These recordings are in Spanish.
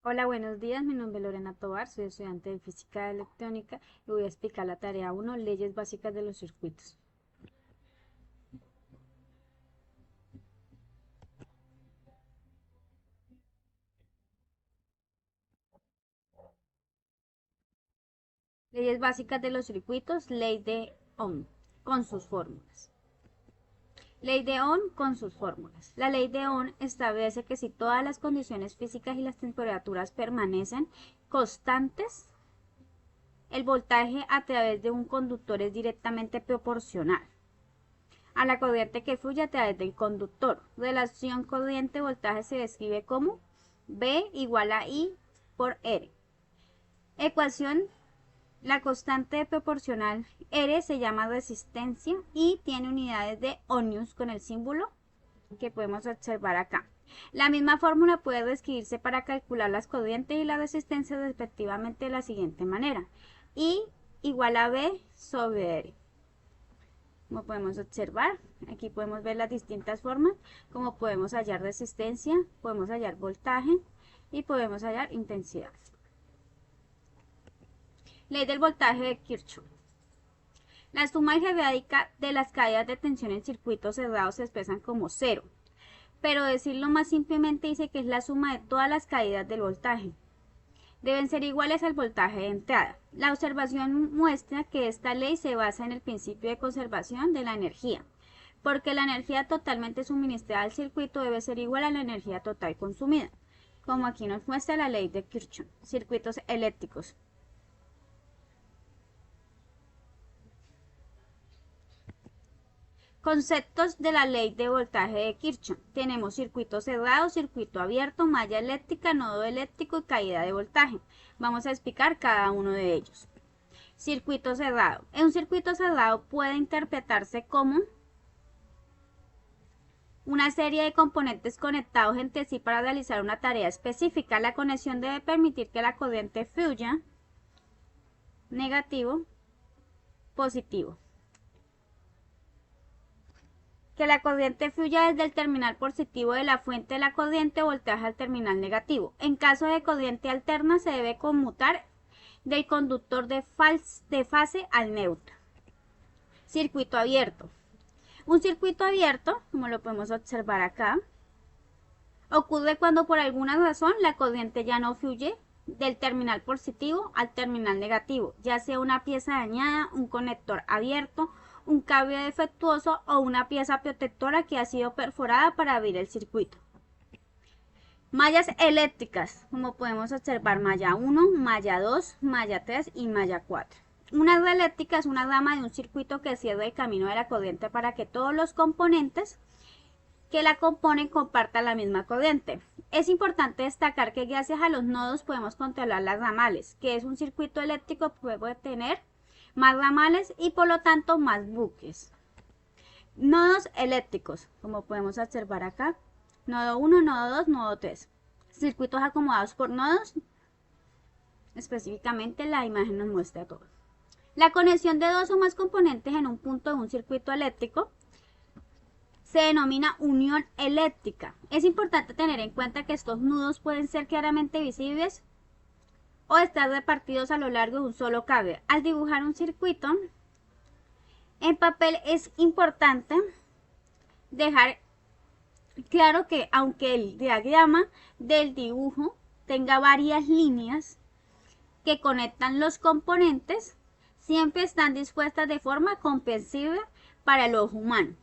Hola, buenos días. Mi nombre es Lorena Tovar, soy estudiante de Física Electrónica y voy a explicar la tarea 1, leyes básicas de los circuitos. Leyes básicas de los circuitos, ley de Ohm, con sus fórmulas. Ley de Ohm con sus fórmulas. La ley de Ohm establece que si todas las condiciones físicas y las temperaturas permanecen constantes, el voltaje a través de un conductor es directamente proporcional a la corriente que fluye a través del conductor. Relación corriente-voltaje se describe como V igual a I por R. Ecuación: la constante proporcional R se llama resistencia y tiene unidades de ohmios con el símbolo que podemos observar acá. La misma fórmula puede describirse para calcular las corrientes y la resistencia respectivamente de la siguiente manera: I igual a V sobre R. Como podemos observar, aquí podemos ver las distintas formas, como podemos hallar resistencia, podemos hallar voltaje y podemos hallar intensidad. Ley del voltaje de Kirchhoff. La suma algebraica de las caídas de tensión en circuitos cerrados se expresan como cero, pero decirlo más simplemente dice que es la suma de todas las caídas del voltaje. Deben ser iguales al voltaje de entrada. La observación muestra que esta ley se basa en el principio de conservación de la energía, porque la energía totalmente suministrada al circuito debe ser igual a la energía total consumida, como aquí nos muestra la ley de Kirchhoff. Circuitos eléctricos. Conceptos de la ley de voltaje de Kirchhoff. Tenemos circuito cerrado, circuito abierto, malla eléctrica, nodo eléctrico y caída de voltaje. Vamos a explicar cada uno de ellos. Circuito cerrado. En un circuito cerrado puede interpretarse como una serie de componentes conectados entre sí para realizar una tarea específica. La conexión debe permitir que la corriente fluya negativo, positivo. Que la corriente fluya desde el terminal positivo de la fuente de la corriente voltaje al terminal negativo. En caso de corriente alterna se debe conmutar del conductor de fase al neutro. Circuito abierto. Un circuito abierto, como lo podemos observar acá, ocurre cuando por alguna razón la corriente ya no fluye del terminal positivo al terminal negativo, ya sea una pieza dañada, un conector abierto, un cable defectuoso o una pieza protectora que ha sido perforada para abrir el circuito. Mallas eléctricas, como podemos observar, malla 1, malla 2, malla 3 y malla 4. Una red eléctrica es una rama de un circuito que cierra el camino de la corriente para que todos los componentes que la componen compartan la misma corriente. Es importante destacar que gracias a los nodos podemos controlar las ramales, que es un circuito eléctrico que puede tener más ramales y por lo tanto más buques. Nodos eléctricos, como podemos observar acá, nodo 1, nodo 2, nodo 3. Circuitos acomodados por nodos, específicamente la imagen nos muestra todo. La conexión de dos o más componentes en un punto de un circuito eléctrico se denomina unión eléctrica. Es importante tener en cuenta que estos nudos pueden ser claramente visibles o estar repartidos a lo largo de un solo cable. Al dibujar un circuito en papel es importante dejar claro que aunque el diagrama del dibujo tenga varias líneas que conectan los componentes, siempre están dispuestas de forma comprensible para el ojo humano.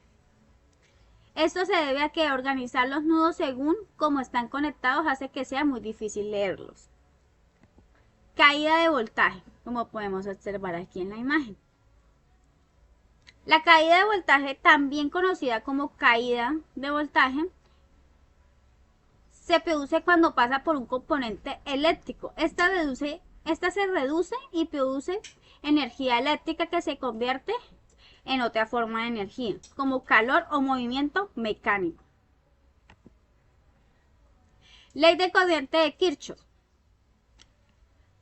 Esto se debe a que organizar los nudos según cómo están conectados hace que sea muy difícil leerlos. Caída de voltaje, como podemos observar aquí en la imagen. La caída de voltaje, también conocida como caída de voltaje, se produce cuando pasa por un componente eléctrico. Esta se reduce y produce energía eléctrica que se convierte en otra forma de energía, como calor o movimiento mecánico. Ley de corriente de Kirchhoff.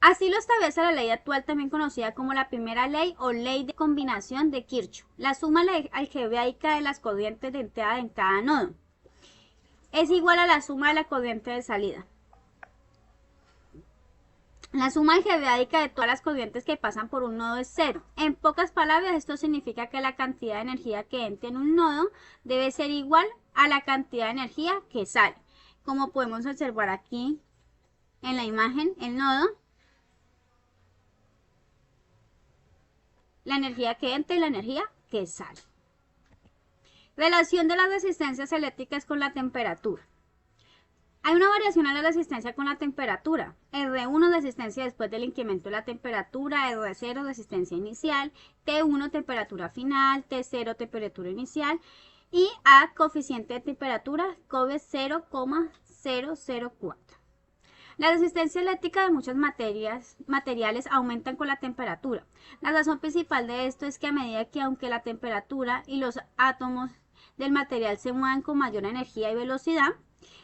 Así lo establece la ley actual, también conocida como la primera ley o ley de combinación de Kirchhoff. La suma algebraica de las corrientes de entrada en cada nodo es igual a la suma de la corriente de salida. La suma algebraica de todas las corrientes que pasan por un nodo es cero. En pocas palabras, esto significa que la cantidad de energía que entra en un nodo debe ser igual a la cantidad de energía que sale. Como podemos observar aquí en la imagen, el nodo, la energía que entra y la energía que sale. Relación de las resistencias eléctricas con la temperatura. Hay una variación en la resistencia con la temperatura. R1 resistencia después del incremento de la temperatura, R0 resistencia inicial, T1 temperatura final, T0 temperatura inicial y A coeficiente de temperatura COBE 0,004. La resistencia eléctrica de muchos materiales aumentan con la temperatura. La razón principal de esto es que a medida que aunque la temperatura y los átomos del material se muevan con mayor energía y velocidad,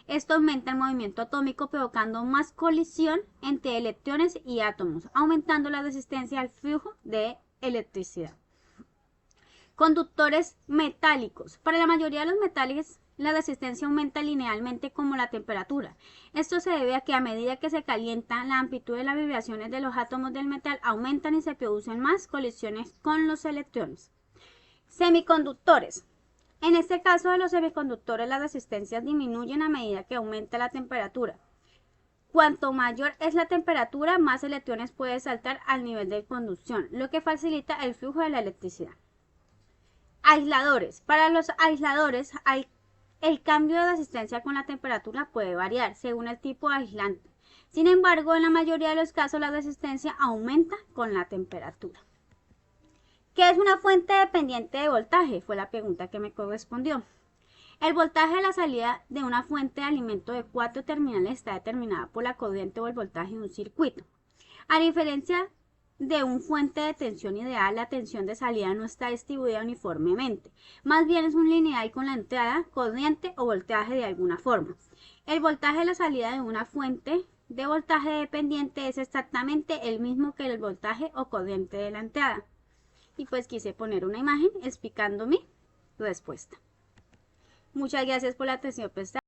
esto aumenta el movimiento atómico provocando más colisión entre electrones y átomos, aumentando la resistencia al flujo de electricidad. Conductores metálicos. Para la mayoría de los metales, la resistencia aumenta linealmente como la temperatura. Esto se debe a que a medida que se calienta, la amplitud de las vibraciones de los átomos del metal aumentan y se producen más colisiones con los electrones. Semiconductores. En este caso de los semiconductores, las resistencias disminuyen a medida que aumenta la temperatura. Cuanto mayor es la temperatura, más electrones pueden saltar al nivel de conducción, lo que facilita el flujo de la electricidad. Aisladores. Para los aisladores, el cambio de resistencia con la temperatura puede variar según el tipo de aislante. Sin embargo, en la mayoría de los casos, la resistencia aumenta con la temperatura. ¿Qué es una fuente dependiente de voltaje? Fue la pregunta que me correspondió. El voltaje de la salida de una fuente de alimento de 4 terminales está determinada por la corriente o el voltaje de un circuito. A diferencia de una fuente de tensión ideal, la tensión de salida no está distribuida uniformemente. Más bien es un lineal con la entrada, corriente o voltaje de alguna forma. El voltaje de la salida de una fuente de voltaje dependiente es exactamente el mismo que el voltaje o corriente de la entrada. Y pues quise poner una imagen explicando mi respuesta. Muchas gracias por la atención prestada.